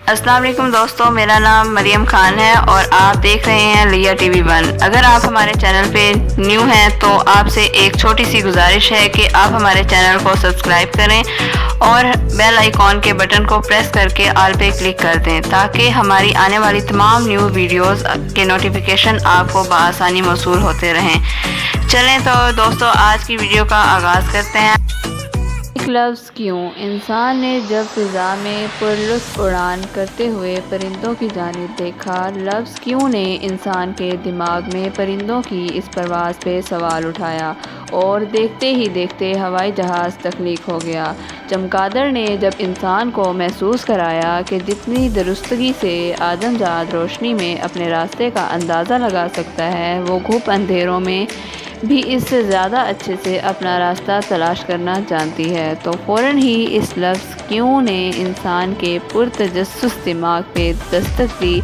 अस्सलाम वालेकुम दोस्तों, मेरा नाम मरियम खान है और आप देख रहे हैं लिया टीवी 1। अगर आप हमारे चैनल पे न्यू हैं तो आपसे एक छोटी सी गुजारिश है कि आप हमारे चैनल को सब्सक्राइब करें और बेल आइकॉन के बटन को प्रेस करके ऑल पे क्लिक कर दें ताकि हमारी आने वाली तमाम न्यू वीडियोस के नोटिफिकेशन आपको बआसानी मौसूल होते रहें। चलें तो दोस्तों आज की वीडियो का आगाज़ करते हैं। एक लफ्ज़ क्यों। इंसान ने जब फ़िज़ा में पुरलुत्फ़ उड़ान करते हुए परिंदों की जानिब देखा, लफ्ज़ क्यों ने इंसान के दिमाग में परिंदों की इस परवाज़ पे सवाल उठाया और देखते ही देखते हवाई जहाज़ तख्लीक हो गया। चमगादड़ ने जब इंसान को महसूस कराया कि जितनी दुरुस्तगी से आदमजात रोशनी में अपने रास्ते का अंदाज़ा लगा सकता है, वो घुप अंधेरों में भी इससे ज़्यादा अच्छे से अपना रास्ता तलाश करना जानती है, तो फ़ौरन ही इस लफ्ज़ क्यों ने इंसान के पुरतजस्सुस दिमाग पे दस्तक दी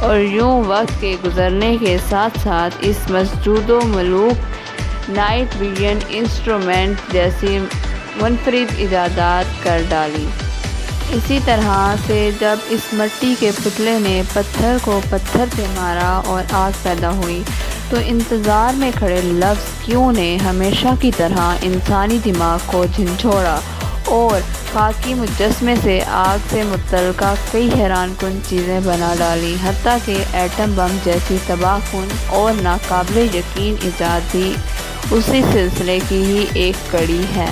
और यूँ वक्त के गुज़रने के साथ साथ इस मसजूद मलूक नाइट विजन इंस्ट्रूमेंट जैसी मुनफरिद इजादात कर डाली। इसी तरह से जब इस मिट्टी के पुतले ने पत्थर को पत्थर से मारा और आग पैदा हुई, तो इंतज़ार में खड़े लफ्ज़ क्यों ने हमेशा की तरह इंसानी दिमाग को झंझोड़ा और खाकी मुजस्मे से आग से मुतल्लिका कई हैरानकुन चीज़ें बना डाली, हत्ता कि एटम बम जैसी तबाहकुन और नाकाबिले यकीन इजाद भी उसी सिलसिले की ही एक कड़ी है।